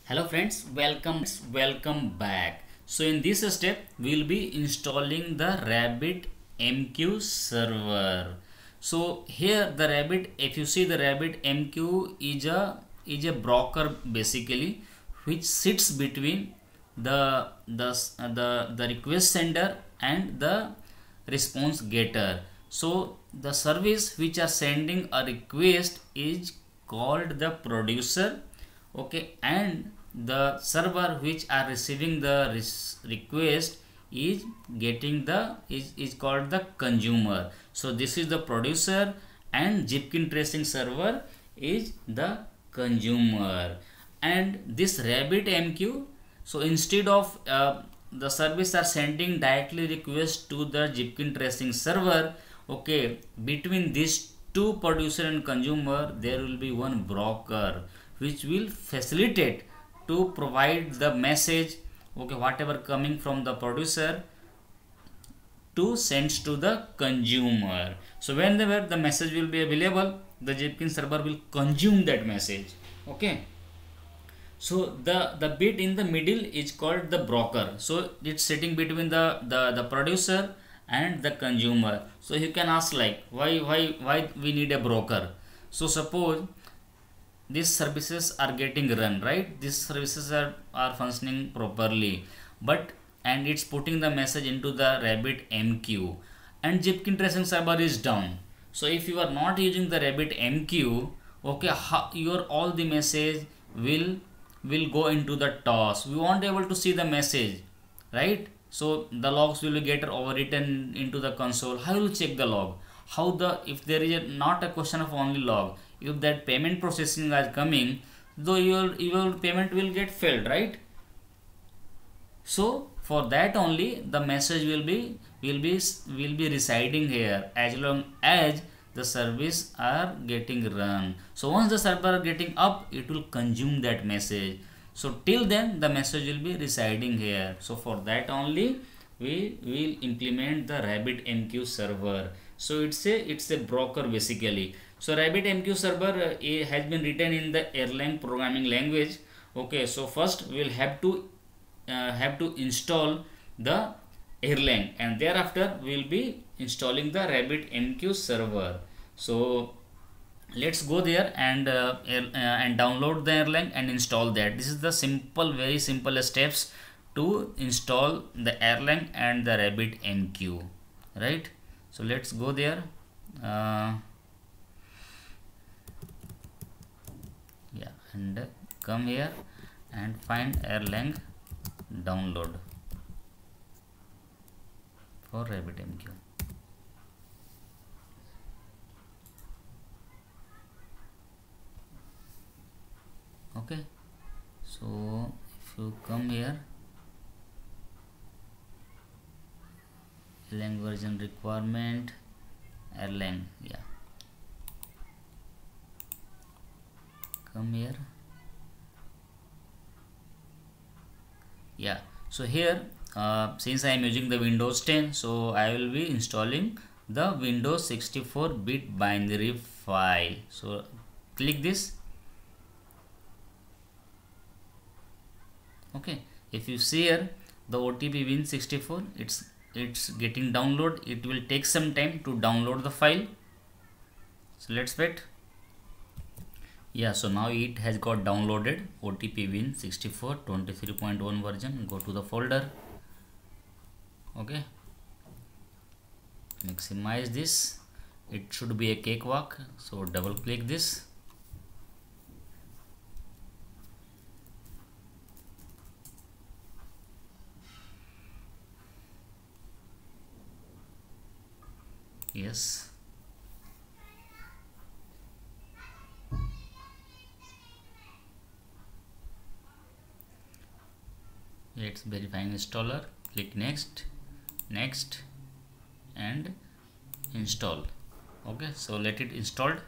Hello friends, welcome back. So in this step we will be installing the RabbitMQ server. So here the Rabbit, if you see the RabbitMQ is a broker basically, which sits between the request sender and the response getter. So the service which are sending a request is called the producer, okay, and the server which are receiving the request is getting the is called the consumer. So this is the producer and Zipkin tracing server is the consumer. And this RabbitMQ, so instead of the service are sending directly request to the Zipkin tracing server, okay, between these two, producer and consumer, there will be one broker which will facilitate to provide the message, okay, whatever coming from the producer to sends to the consumer. So whenever the message will be available, the Zipkin server will consume that message, okay. So the bit in the middle is called the broker. So it's sitting between the producer and the consumer. So you can ask like why we need a broker. So suppose these services are getting run, right, these services are functioning properly, but and it's putting the message into the RabbitMQ, and Zipkin tracing server is down. So if you are not using the RabbitMQ, okay, your all the message will go into the toss. We won't able to see the message, right? So the logs will get overwritten into the console. How will you check the log? How the, if there is not a question of only log, if that payment processing are coming, though your payment will get failed, right? So for that only the message will be residing here as long as the service are getting run. So once the server are getting up, it will consume that message. So till then the message will be residing here. So for that only we will implement the RabbitMQ server. So it's a broker basically. So RabbitMQ server has been written in the Erlang programming language. Okay, so first we will have to install the Erlang, and thereafter we will be installing the RabbitMQ server. So let's go there and download the Erlang and install that. This is the simple, very simple steps to install the Erlang and the RabbitMQ, right? So let's go there. Yeah, and come here and find Erlang download for RabbitMQ. Okay, so if you come here, Erlang version requirement, Erlang, yeah, come here. Yeah, so here since I am using the Windows 10, so I will be installing the Windows 64-bit binary file. So click this. Okay, if you see here the OTP Win64, it's getting download. It will take some time to download the file, so let's wait. Yeah, so now it has got downloaded OTP Win64 23.1 version. Go to the folder. Okay, maximize this. It should be a cakewalk, so double click this. Yes, it's verifying installer. Click next, next, and install. Okay, so let it installed.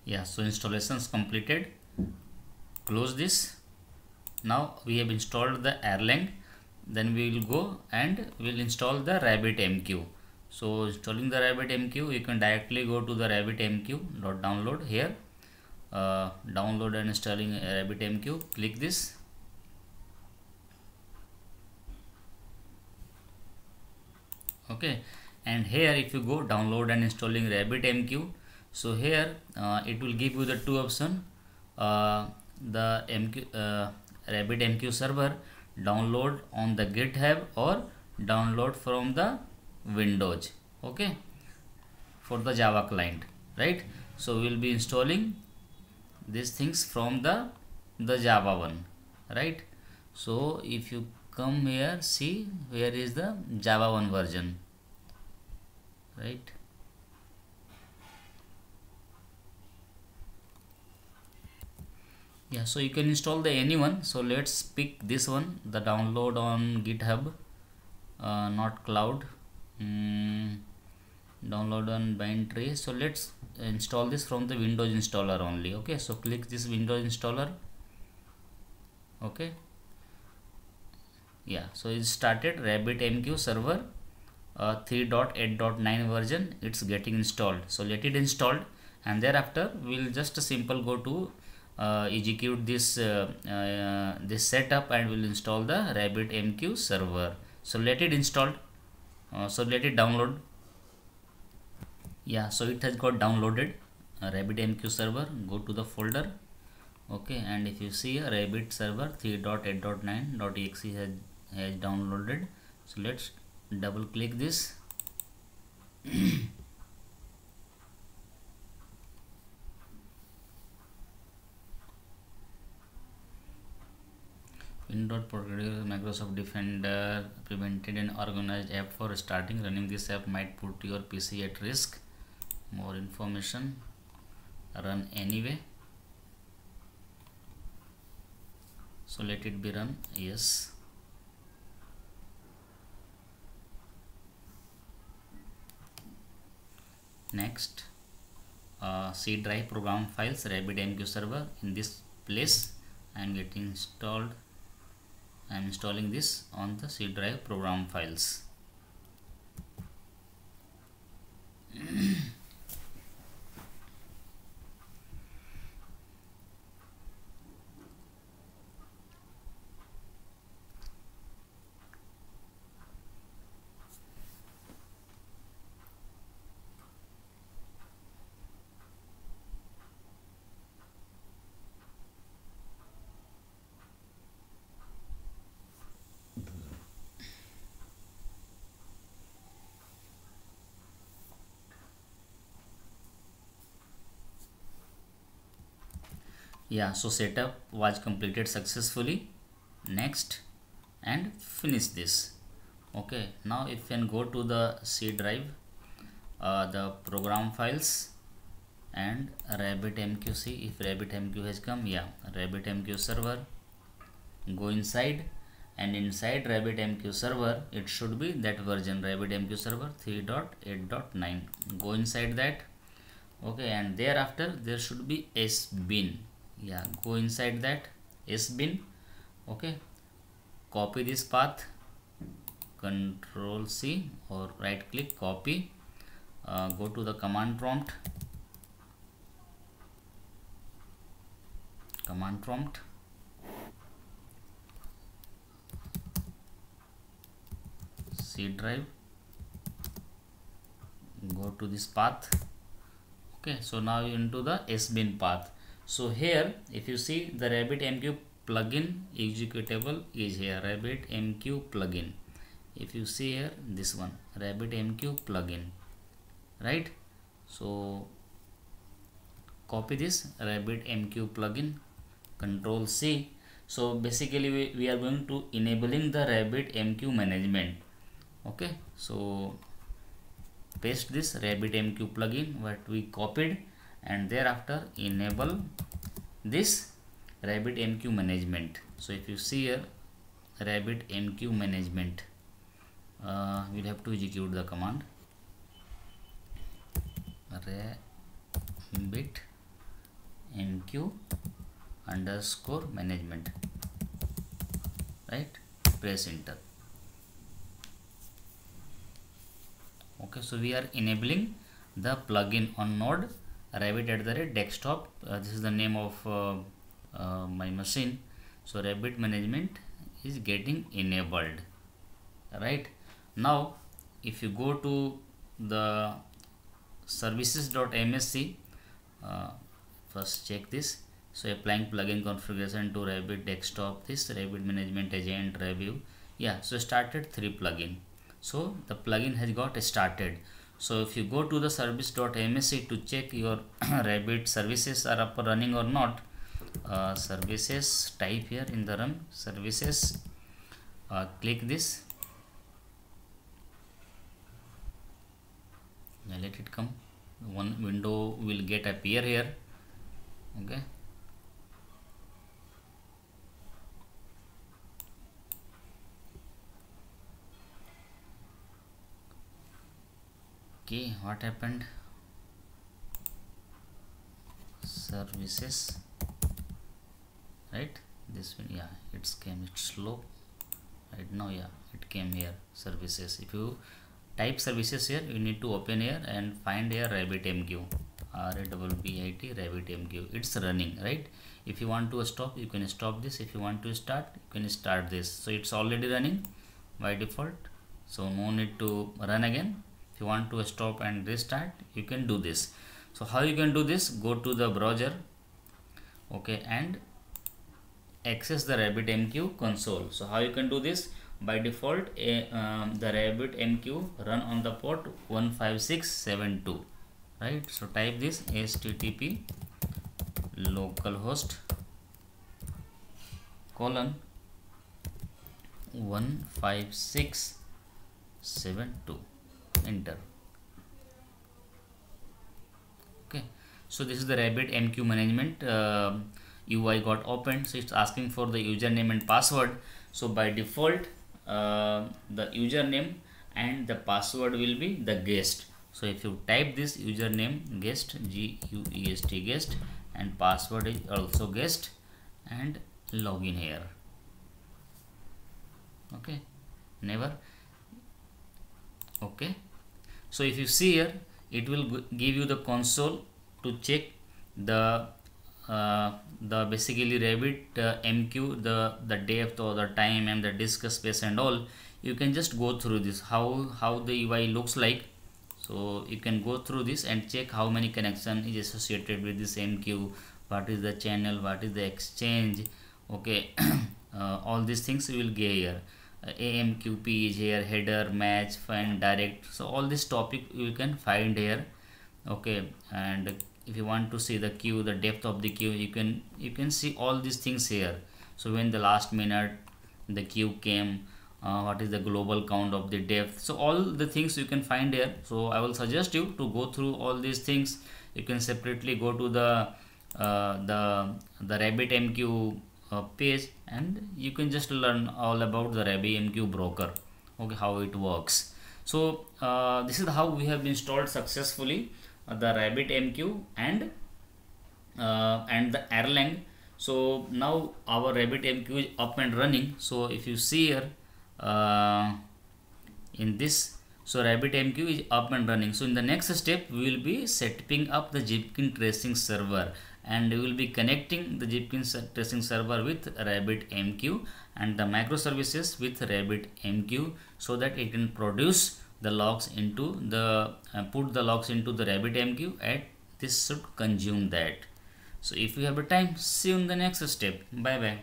Yeah, so installations completed. Close this. Now we have installed the Erlang. Then we will go and we'll install the RabbitMQ. So installing the RabbitMQ, you can directly go to the RabbitMQ.download here. Download and installing RabbitMQ. Click this. Okay, and here if you go download and installing RabbitMQ, so here it will give you the two option, the RabbitMQ server download on the GitHub or download from the Windows. Okay, for the Java client, right? So we'll be installing these things from the Java one, right? So if you come here, see where is the Java 1 version, right? Yeah, so you can install the anyone. So let's pick this one, the download on GitHub, not cloud. Download on Bindtree. So let's install this from the Windows installer only. Okay, so click this Windows installer. Okay, yeah, so it started RabbitMQ server 3.8.9 version. It's getting installed, so let it installed, and thereafter we'll just simple go to execute this this setup, and we'll install the RabbitMQ server. So let it installed, so let it download. Yeah, so it has got downloaded RabbitMQ server. Go to the folder. Okay, and if you see Rabbit server 3.8.9.exe has downloaded. So let's double click this. Windows Portfolio Microsoft Defender prevented an organized app for starting. Running this app might put your PC at risk. More information. Run anyway. So let it be run. Yes. Next, C drive program files RabbitMQ server. In this place I am getting installed. I am installing this on the C drive program files. Yeah, so setup was completed successfully. Next, and finish this. Okay, now if you can go to the C drive, the program files and RabbitMQ. See if RabbitMQ has come. Yeah, RabbitMQ server. Go inside, and inside RabbitMQ server it should be that version, RabbitMQ server 3.8.9. go inside that. Okay, and thereafter there should be sbin. Yeah, go inside that sbin. Okay, copy this path, Control C or right click, copy, go to the command prompt, C drive, go to this path. Okay, so now into the sbin path. So here if you see the RabbitMQ plugin executable is here, RabbitMQ plugin. If you see here this one, RabbitMQ plugin, right? So copy this RabbitMQ plugin, Control C. So basically we are going to enabling the RabbitMQ management. Okay, so paste this RabbitMQ plugin what we copied, and thereafter enable this RabbitMQ management. So if you see here RabbitMQ management, we'll have to execute the command rabbit mq underscore management, right? Press enter. Okay, so we are enabling the plugin on node rabbit@desktop. This is the name of my machine. So rabbit management is getting enabled, right? Now if you go to the services.msc, first check this. So applying plugin configuration to rabbit desktop, this rabbit management agent review. Yeah, so started 3 plugin. So the plugin has got started. So if you go to the service.msc to check your rabbit services are up running or not, services, type here in the run services, click this, now let it come. One window will get appear here. Okay, okay, what happened? Services, right? This one, yeah, it's came, it's slow right now. Yeah, it came here, services. If you type services here, you need to open here and find here RabbitMQ, RABBIT RabbitMQ. It's running, right? If you want to stop, you can stop this. If you want to start, you can start this. So it's already running by default, so no need to run again. If you want to stop and restart, you can do this. So how you can do this? Go to the browser, okay, and access the RabbitMQ console. So how you can do this? By default, the RabbitMQ run on the port 15672, right? So type this http localhost colon 15672, enter. Okay, so this is the RabbitMQ management UI got opened. So it's asking for the username and password. So by default, the username and the password will be the guest. So if you type this username guest, GUEST guest, and password is also guest, and login here. Okay, never. Okay, so if you see here, it will give you the console to check the basically Rabbit MQ, the depth or the time and the disk space and all. You can just go through this, how the UI looks like. So you can go through this and check how many connection is associated with this MQ, what is the channel, what is the exchange. Okay, all these things you will get here. AMQP is here, header, match, find, direct. So all this topic you can find here. Okay, and if you want to see the queue, the depth of the queue, you can see all these things here. So when the last minute the queue came, what is the global count of the depth. So all the things you can find here. So I will suggest you to go through all these things. You can separately go to the RabbitMQ page, and you can just learn all about the RabbitMQ broker. Okay, how it works. So this is how we have installed successfully the RabbitMQ and the Erlang. So now our RabbitMQ is up and running. So if you see here in this, so RabbitMQ is up and running. So in the next step, we will be setting up the Jenkins tracing server, and we will be connecting the Jenkins tracing server with RabbitMQ and the microservices with RabbitMQ, so that it can produce the logs into the put the logs into the RabbitMQ, and this should consume that. So if you have a time, see you in the next step. Bye bye.